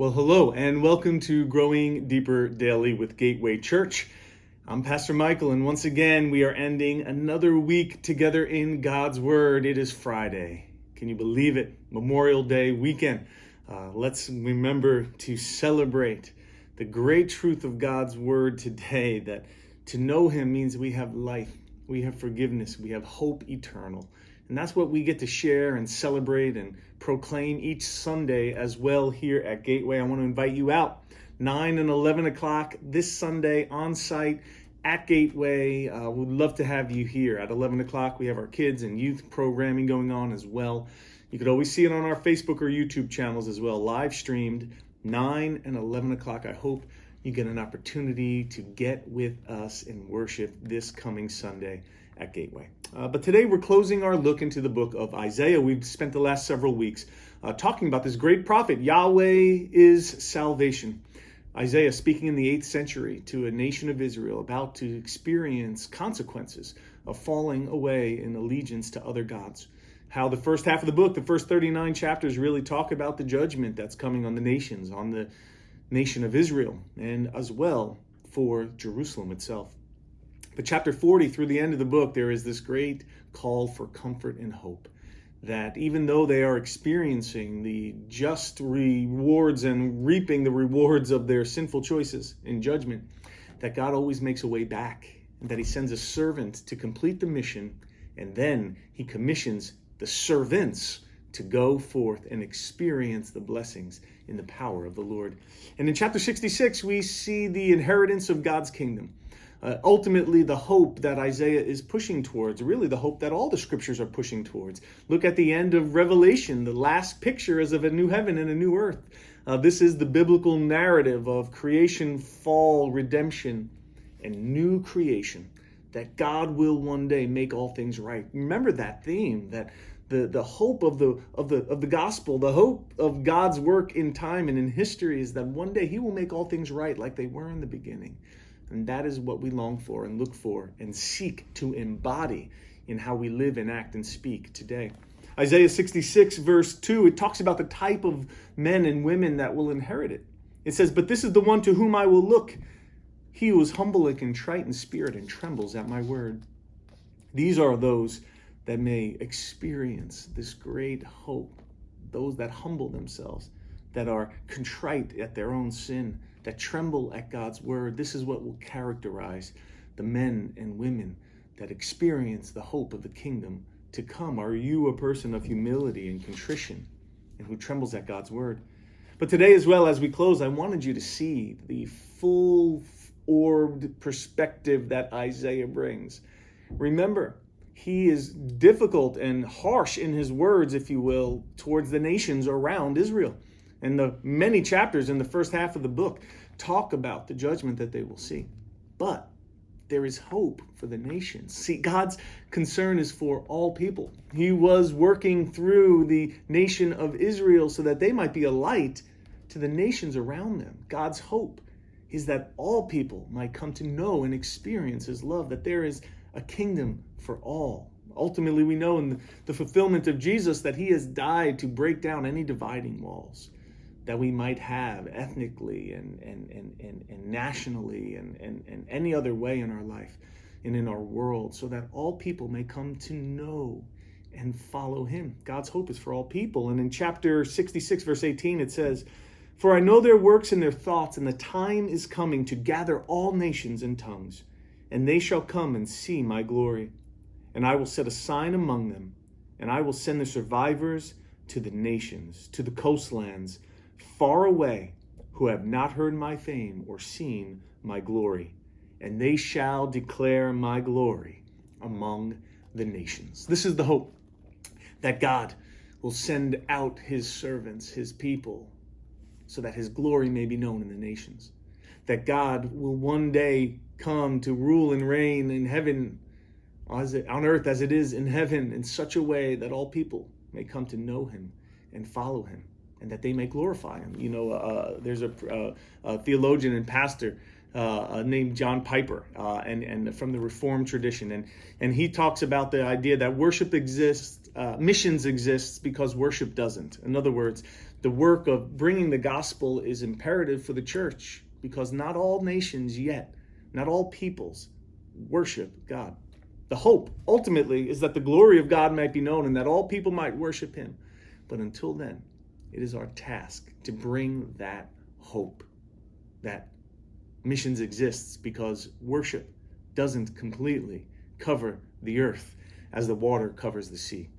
Well, hello, and welcome to Growing Deeper Daily with Gateway Church. I'm Pastor Michael, and once again, we are ending another week together in God's Word. It is Friday. Can you believe it? Memorial Day weekend. Let's remember to celebrate the great truth of God's Word today, that to know Him means we have life, we have forgiveness, we have hope eternal. And that's what we get to share and celebrate and proclaim each Sunday as well here at Gateway. I want to invite you out 9 and 11 o'clock this Sunday on site at Gateway. We'd love to have you here. At 11 o'clock, we have our kids and youth programming going on as well. You could always see it on our Facebook or YouTube channels as well, live streamed 9 and 11 o'clock. I hope you get an opportunity to get with us in worship this coming Sunday at Gateway. But today we're closing our look into the book of Isaiah. We've spent the last several weeks talking about this great prophet. Yahweh is salvation. Isaiah speaking in the 8th century to a nation of Israel about to experience consequences of falling away in allegiance to other gods. How the first half of the book, the first 39 chapters, really talk about the judgment that's coming on the nations, on the nation of Israel, and as well for Jerusalem itself. But chapter 40 through the end of the book, there is this great call for comfort and hope that even though they are experiencing the just rewards and reaping the rewards of their sinful choices in judgment, that God always makes a way back, and that He sends a servant to complete the mission, and then He commissions the servants to go forth and experience the blessings in the power of the Lord. And in chapter 66, we see the inheritance of God's kingdom. Ultimately, the hope that Isaiah is pushing towards, really the hope that all the scriptures are pushing towards. Look at the end of Revelation. The last picture is of a new heaven and a new earth. This is the biblical narrative of creation, fall, redemption, and new creation, that God will one day make all things right. Remember that theme, that the hope of the gospel, the hope of God's work in time and in history is that one day He will make all things right like they were in the beginning. And that is what we long for and look for and seek to embody in how we live and act and speak today. Isaiah 66 verse 2, it talks about the type of men and women that will inherit it. It says, "But this is the one to whom I will look, he who is humble and contrite in spirit and trembles at my word." These are those that may experience this great hope, those that humble themselves, that are contrite at their own sin, that tremble at God's word. This is what will characterize the men and women that experience the hope of the kingdom to come. Are you a person of humility and contrition and who trembles at God's word? But today, as well as we close, I wanted you to see the full-orbed perspective that Isaiah brings. Remember, he is difficult and harsh in his words, if you will, towards the nations around Israel. And the many chapters in the first half of the book talk about the judgment that they will see. But there is hope for the nations. See, God's concern is for all people. He was working through the nation of Israel so that they might be a light to the nations around them. God's hope is that all people might come to know and experience His love, that there is a kingdom for all. Ultimately, we know in the fulfillment of Jesus that He has died to break down any dividing walls that we might have ethnically and nationally and any other way in our life and in our world, so that all people may come to know and follow Him. God's hope is for all people. And in chapter 66, verse 18, it says, "For I know their works and their thoughts, and the time is coming to gather all nations and tongues, and they shall come and see my glory. And I will set a sign among them, and I will send the survivors to the nations, to the coastlands, far away, who have not heard my fame or seen my glory. And they shall declare my glory among the nations." This is the hope, that God will send out His servants, His people, so that His glory may be known in the nations. That God will one day come to rule and reign in heaven, on earth as it is in heaven, in such a way that all people may come to know Him and follow Him, and that they may glorify Him. You know, there's a theologian and pastor named John Piper, and from the Reformed tradition, and he talks about the idea that worship exists, missions exists because worship doesn't. In other words, The work of bringing the gospel is imperative for the church because not all nations yet, not all peoples worship God. The hope ultimately is that the glory of God might be known and that all people might worship him. But until then, it is our task to bring that hope, that missions exists because worship doesn't completely cover the earth as the water covers the sea.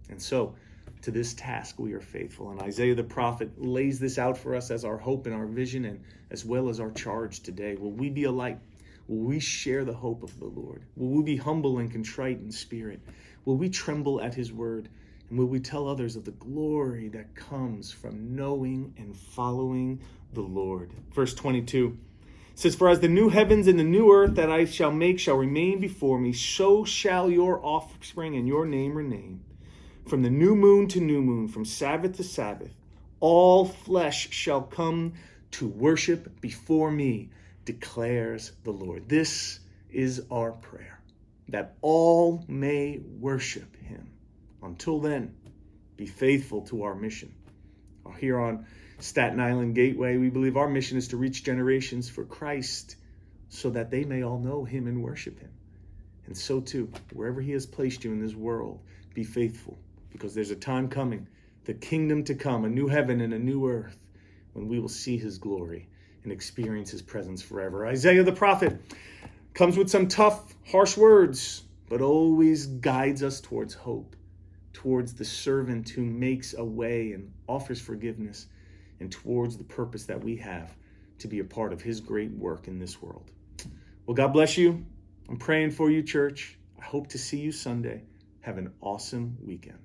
And so, to this task we are faithful. And Isaiah the prophet lays this out for us as our hope and our vision and as well as our charge today. Will we be a light? Will we share the hope of the Lord? Will we be humble and contrite in spirit? Will we tremble at his word? And will we tell others of the glory that comes from knowing and following the Lord? Verse 22 says, "For as the new heavens and the new earth that I shall make shall remain before me, so shall your offspring and your name remain. From the new moon to new moon, from Sabbath to Sabbath, all flesh shall come to worship before me, declares the Lord." This is our prayer, that all may worship him. Until then, be faithful to our mission. Here on Staten Island Gateway, we believe our mission is to reach generations for Christ so that they may all know him and worship him. And so too, wherever he has placed you in this world, be faithful, because there's a time coming, the kingdom to come, a new heaven and a new earth, when we will see his glory and experience his presence forever. Isaiah the prophet comes with some tough, harsh words, but always guides us towards hope, towards the servant who makes a way and offers forgiveness, and towards the purpose that we have to be a part of his great work in this world. Well, God bless you. I'm praying for you, church. I hope to see you Sunday. Have an awesome weekend.